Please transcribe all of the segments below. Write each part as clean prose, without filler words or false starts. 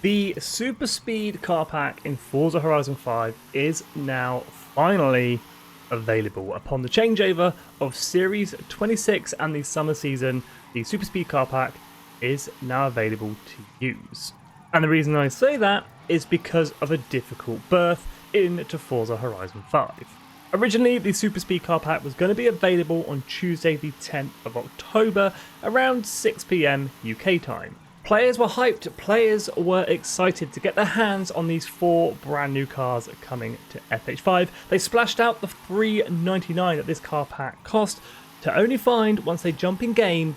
The Super Speed car pack in Forza Horizon 5 is now finally available. Upon the changeover of Series 26 and the summer season, the Super Speed car pack is now available to use. And the reason I say that is because of a difficult birth into Forza Horizon 5. Originally, the Super Speed car pack was going to be available on Tuesday the 10th of October around 6 PM UK time. Players were hyped, players were excited to get their hands on these 4 brand new cars coming to FH5. They splashed out the $3.99 that this car pack cost to only find once they jump in game,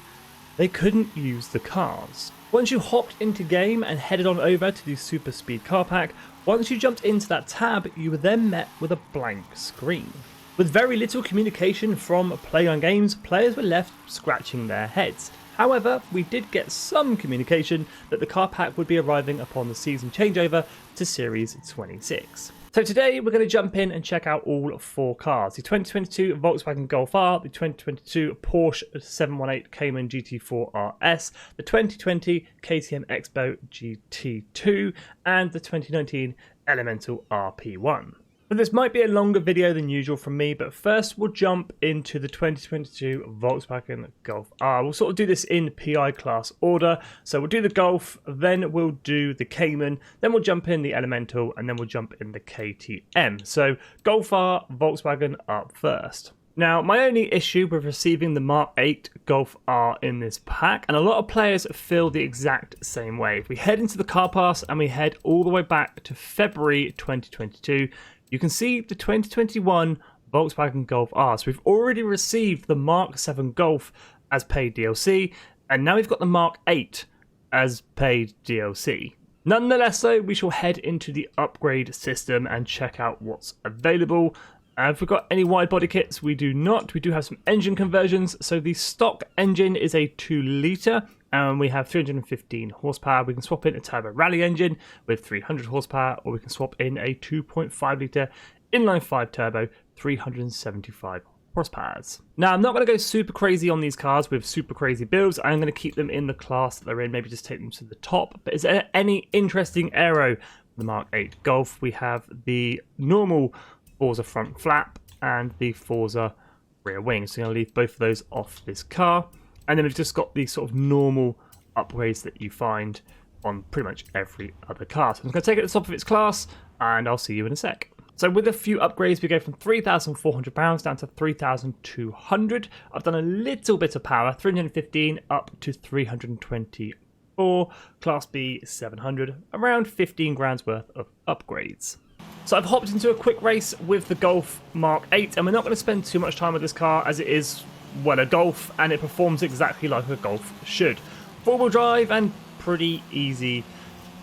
they couldn't use the cars. Once you hopped into game and headed on over to the Super Speed car pack, once you jumped into that tab, you were then met with a blank screen. With very little communication from Playground Games, players were left scratching their heads. However, we did get some communication that the car pack would be arriving upon the season changeover to Series 26. So today we're going to jump in and check out all 4 cars. The 2022 Volkswagen Golf R, the 2022 Porsche 718 Cayman GT4 RS, the 2020 KTM X-Bow GT2, and the 2019 Elemental RP1. But this might be a longer video than usual from me, but first we'll jump into the 2022 Volkswagen Golf R. We'll sort of do this in PI class order. So we'll do the Golf, then we'll do the Cayman, then we'll jump in the Elemental, and then we'll jump in the KTM. So Golf R, Volkswagen up first. Now, my only issue with receiving the Mark 8 Golf R in this pack, and a lot of players feel the exact same way. If we head into the car pass and we head all the way back to February 2022, you can see the 2021 Volkswagen Golf R. So we've already received the Mark 7 Golf as paid DLC, and now we've got the Mark 8 as paid DLC. Nonetheless though, we shall head into the upgrade system and check out what's available. If we've got any wide body kits, we do not. We do have some engine conversions. So the stock engine is a 2 litre, and we have 315 horsepower. We can swap in a turbo rally engine with 300 horsepower, or we can swap in a 2.5 litre inline 5 turbo, 375 horsepower. Now, I'm not going to go super crazy on these cars with super crazy builds. I'm going to keep them in the class that they're in, maybe just take them to the top. But is there any interesting aero? The Mark 8 Golf, we have the normal Forza front flap and the Forza rear wing. So I'm going to leave both of those off this car. And then we've just got the sort of normal upgrades that you find on pretty much every other car. So I'm going to take it to the top of its class, and I'll see you in a sec. So with a few upgrades, we go from £3,400 down to £3,200. I've done a little bit of power, 315 up to 324. Class B 700, around 15 grand's worth of upgrades. So I've hopped into a quick race with the Golf Mark 8, and we're not going to spend too much time with this car as it is, well, a Golf, and it performs exactly like a Golf should. 4-wheel drive and pretty easy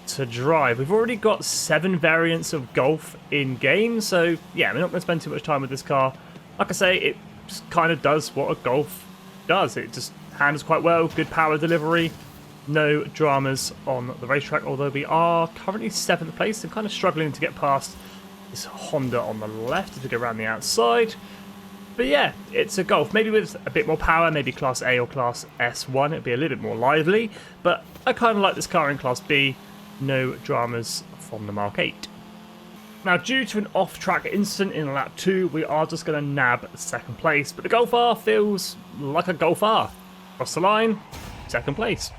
to drive. We've already got 7 variants of Golf in game, so yeah, we're not going to spend too much time with this car. Like I say, it just kind of does what a Golf does. It just handles quite well, good power delivery, no dramas on the racetrack, although we are currently 7th place and kind of struggling to get past this Honda on the left as we go around the outside. But yeah, it's a Golf, maybe with a bit more power, maybe Class A or Class S1, it'd be a little bit more lively, but I kind of like this car in Class B, no dramas from the Mark 8. Now, due to an off-track incident in lap 2, we are just going to nab 2nd place, but the Golf R feels like a Golf R. Across the line, 2nd place.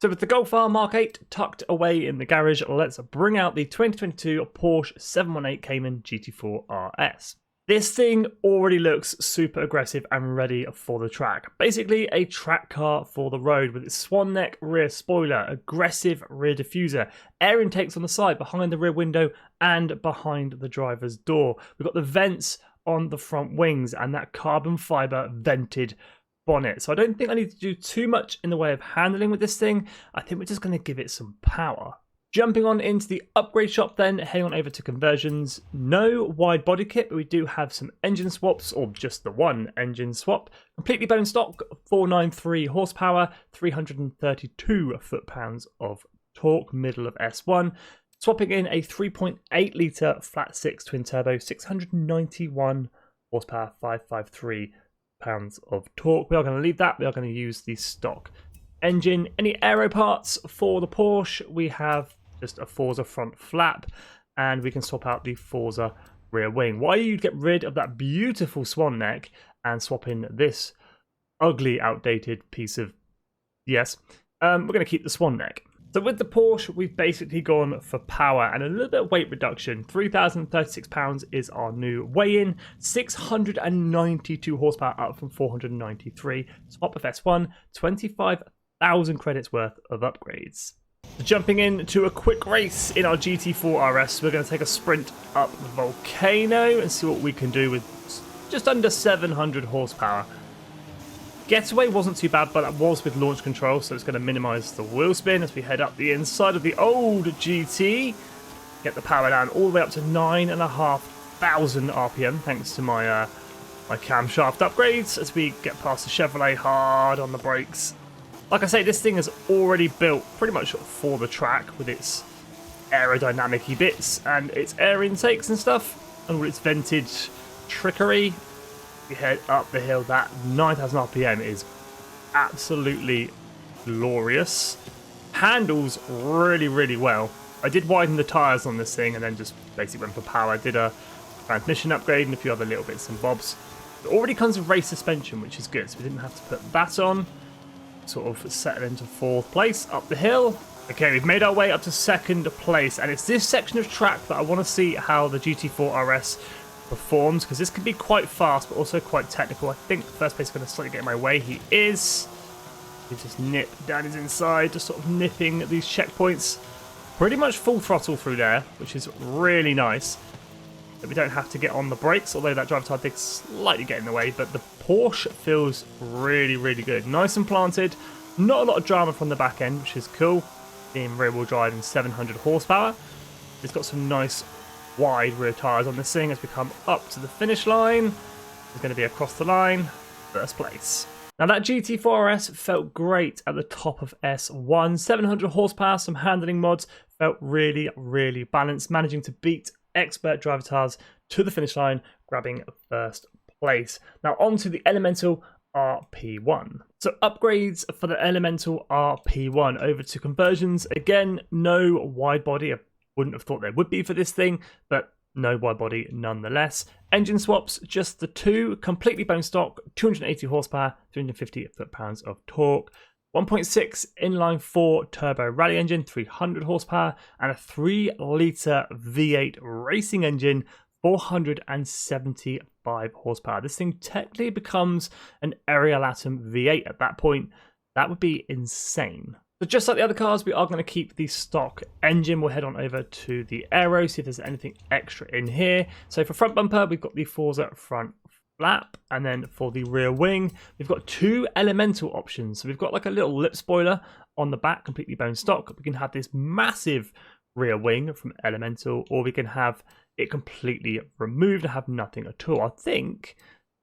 So with the Golf R Mark 8 tucked away in the garage, let's bring out the 2022 Porsche 718 Cayman GT4 RS. This thing already looks super aggressive and ready for the track. Basically a track car for the road with its swan neck rear spoiler, aggressive rear diffuser, air intakes on the side, behind the rear window and behind the driver's door. We've got the vents on the front wings and that carbon fibre vented bonnet. So I don't think I need to do too much in the way of handling with this thing. I think we're just going to give it some power. Jumping on into the upgrade shop then, heading on over to conversions. No wide body kit, but we do have some engine swaps, or just the one engine swap. Completely bone stock, 493 horsepower, 332 foot-pounds of torque, middle of S1. Swapping in a 3.8 litre flat 6 twin turbo, 691 horsepower, 553 pounds of torque. We are going to leave that. We are going to use the stock engine. Any aero parts for the Porsche, we have just a Forza front flap, and we can swap out the Forza rear wing. Why you'd get rid of that beautiful swan neck and swap in this ugly, outdated piece of... Yes, we're going to keep the swan neck. So with the Porsche, we've basically gone for power and a little bit of weight reduction. 3,036 pounds is our new weigh-in. 692 horsepower up from 493. Top of S1, 25,000 credits worth of upgrades. So jumping into a quick race in our GT4 RS, we're going to take a sprint up the volcano and see what we can do with just under 700 horsepower. Getaway wasn't too bad, but that was with launch control, so it's going to minimise the wheel spin as we head up the inside of the old GT. Get the power down all the way up to 9,500 RPM, thanks to my my camshaft upgrades as we get past the Chevrolet hard on the brakes. Like I say, this thing is already built pretty much for the track with its aerodynamic-y bits and its air intakes and stuff, and all its vintage trickery. We head up the hill. That 9,000 RPM is absolutely glorious. Handles really, really well. I did widen the tyres on this thing and then just basically went for power. I did a transmission upgrade and a few other little bits and bobs. It already comes with race suspension, which is good, so we didn't have to put that on. Sort of settle into fourth place up the hill. Okay, we've made our way up to second place, and it's this section of track that I want to see how the GT4 RS performs, because this can be quite fast but also quite technical. I think the first place is going to slightly get in my way. He is. He just nip down his inside, just sort of nipping these checkpoints. Pretty much full throttle through there, which is really nice. That we don't have to get on the brakes, although that drive tire did slightly get in the way, but the Porsche feels really, really good. Nice and planted. Not a lot of drama from the back end, which is cool. Being rear wheel drive and 700 horsepower. It's got some nice wide rear tyres on this thing as we come up to the finish line. It's going to be across the line, first place. Now that GT4 RS felt great at the top of S1. 700 horsepower, some handling mods, felt really, really balanced, managing to beat expert driver tyres to the finish line, grabbing first place. Now on to the Elemental RP1. So upgrades for the Elemental RP1 over to conversions. Again, no wide body. Wouldn't have thought there would be for this thing, but no wide body nonetheless. Engine swaps, just the two, completely bone stock, 280 horsepower, 350 foot-pounds of torque, 1.6 inline 4 turbo rally engine, 300 horsepower, and a 3-litre V8 racing engine, 475 horsepower. This thing technically becomes an Ariel Atom V8 at that point. That would be insane. So just like the other cars, we are going to keep the stock engine. We'll head on over to the aero, see if there's anything extra in here. So for front bumper, we've got the Forza front flap, and then for the rear wing, we've got two Elemental options. So we've got like a little lip spoiler on the back, completely bone stock. We can have this massive rear wing from Elemental, or we can have it completely removed and have nothing at all. I think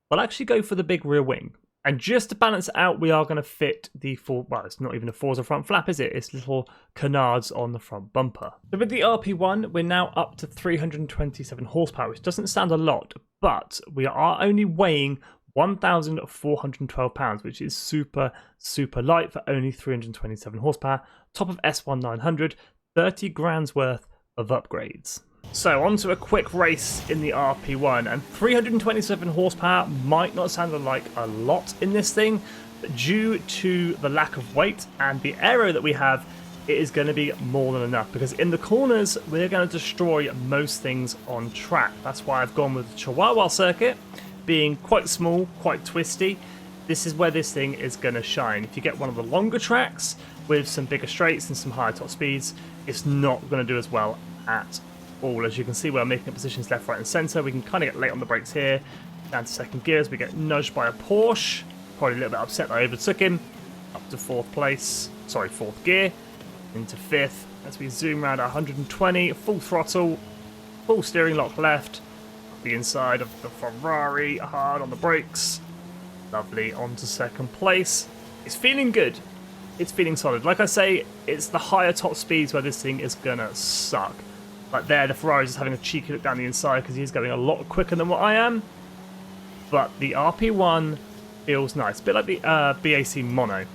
I'll actually go for the big rear wing. And just to balance it out, we are going to fit the well, it's not even a Forza front flap, is it? It's little canards on the front bumper. So with the RP1, we're now up to 327 horsepower, which doesn't sound a lot, but we are only weighing 1,412 pounds, which is super, super light for only 327 horsepower. Top of S1 900, 30 grand's worth of upgrades. So on to a quick race in the RP1, and 327 horsepower might not sound like a lot in this thing, but due to the lack of weight and the aero that we have, it is going to be more than enough, because in the corners we're going to destroy most things on track. That's why I've gone with the Chihuahua circuit, being quite small, quite twisty. This is where this thing is going to shine. If you get one of the longer tracks with some bigger straights and some higher top speeds, it's not going to do as well at all. As you can see, we're making positions left, right and centre. We can kind of get late on the brakes here, down to second gear as we get nudged by a Porsche. Probably a little bit upset that I overtook him. Up to fourth gear, into fifth as we zoom around at 120, full throttle, full steering lock left, up the inside of the Ferrari, hard on the brakes. Lovely, on to second place. It's feeling good. It's feeling solid. Like I say, it's the higher top speeds where this thing is gonna suck. Like there, the Ferrari is having a cheeky look down the inside because he's going a lot quicker than what I am. But the RP1 feels nice. A bit like the BAC Mono.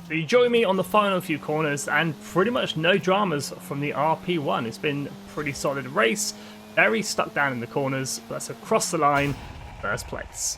So you join me on the final few corners and pretty much no dramas from the RP1. It's been a pretty solid race, very stuck down in the corners, but that's across the line, first place.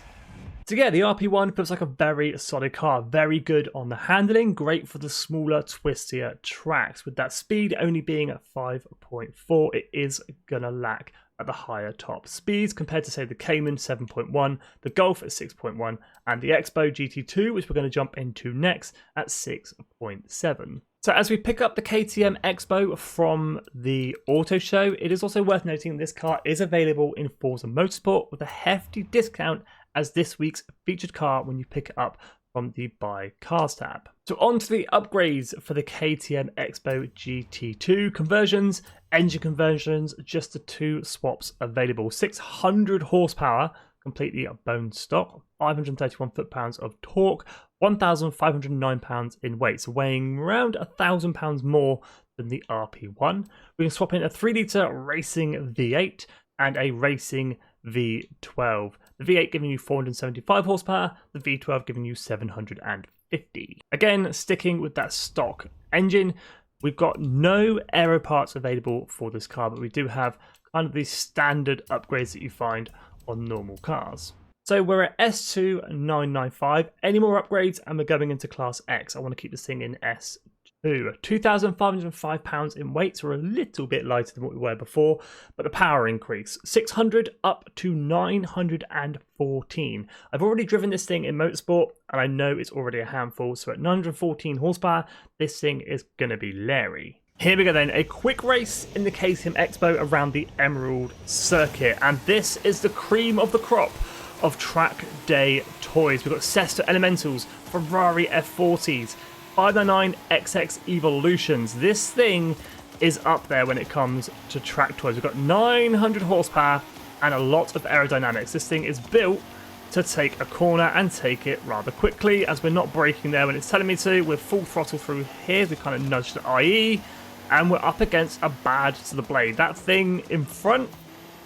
So yeah, the RP1 feels like a very solid car, very good on the handling, great for the smaller, twistier tracks. With that speed only being at 5.4, it is gonna lack at the higher top speeds compared to, say, the Cayman 7.1, the Golf at 6.1, and the X-Bow GT2, which we're going to jump into next, at 6.7. So as we pick up the KTM X-Bow from the auto show, it is also worth noting this car is available in Forza Motorsport with a hefty discount as this week's featured car when you pick it up from the Buy Cars tab. So on to the upgrades for the KTM X-Bow GT2 conversions, engine conversions, just the two swaps available. 600 horsepower, completely bone stock, 531 foot-pounds of torque, 1,509 pounds in weight, so weighing around 1,000 pounds more than the RP1. We can swap in a 3-litre racing V8 and a racing V12. The V8 giving you 475 horsepower, the V12 giving you 750. Again, sticking with that stock engine, we've got no aero parts available for this car, but we do have kind of the standard upgrades that you find on normal cars. So we're at S2995. Any more upgrades and we're going into Class X. I want to keep this thing in S2. 2,505 pounds in weight, so we're a little bit lighter than what we were before, but the power increase 600 up to 914. I've already driven this thing in motorsport and I know it's already a handful, so at 914 horsepower this thing is going to be leery. Here we go then, a quick race in the KTM X-Bow around the Emerald circuit, and this is the cream of the crop of track day toys. We've got Sesto Elementals, Ferrari F40s, 599 XX Evolutions. This thing is up there when it comes to track toys. We've got 900 horsepower and a lot of aerodynamics. This thing is built to take a corner and take it rather quickly, as we're not braking there when it's telling me to. We're full throttle through here. We kind of nudged the IE and we're up against a badge to the blade. That thing in front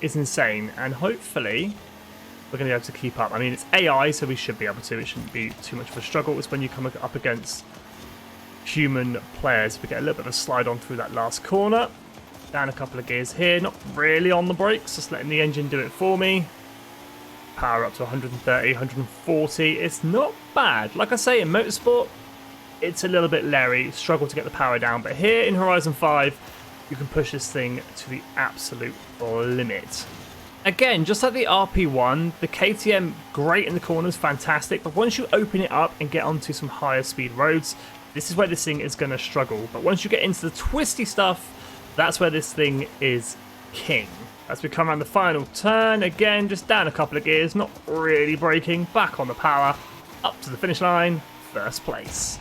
is insane, and hopefully we're going to be able to keep up. I mean, it's AI, so we should be able to. It shouldn't be too much of a struggle. It's when you come up against human players. We get a little bit of a slide on through that last corner. Down a couple of gears here. Not really on the brakes, just letting the engine do it for me. Power up to 130, 140. It's not bad. Like I say, in motorsport, it's a little bit leery. Struggle to get the power down. But here in Horizon 5, you can push this thing to the absolute limit. Again, just like the RP1, the KTM, great in the corners, fantastic. But once you open it up and get onto some higher speed roads, this is where this thing is going to struggle. But once you get into the twisty stuff, that's where this thing is king. As we come around the final turn, again, just down a couple of gears, not really braking, back on the power, up to the finish line, first place.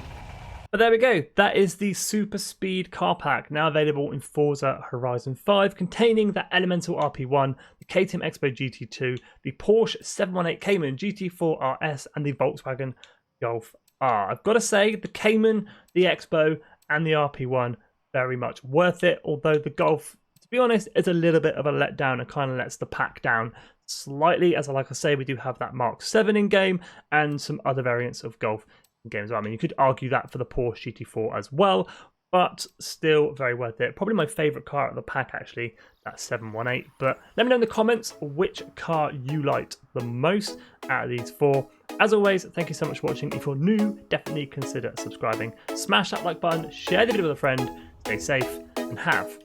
But there we go, that is the Super Speed car pack, now available in Forza Horizon 5, containing the Elemental RP1, the KTM X-Bow GT2, the Porsche 718 Cayman GT4 RS, and the Volkswagen Golf R. I've got to say, the Cayman, the X-Bow, and the RP1, very much worth it, although the Golf, to be honest, is a little bit of a letdown and kind of lets the pack down slightly, as like I say, we do have that Mark 7 in game, and some other variants of Golf in game as well. I mean, you could argue that for the Porsche GT4 as well, but still very worth it. Probably my favourite car out of the pack, actually, that 718. But let me know in the comments which car you liked the most out of these four. As always, thank you so much for watching. If you're new, definitely consider subscribing. Smash that like button, share the video with a friend, stay safe, and have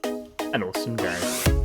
an awesome day.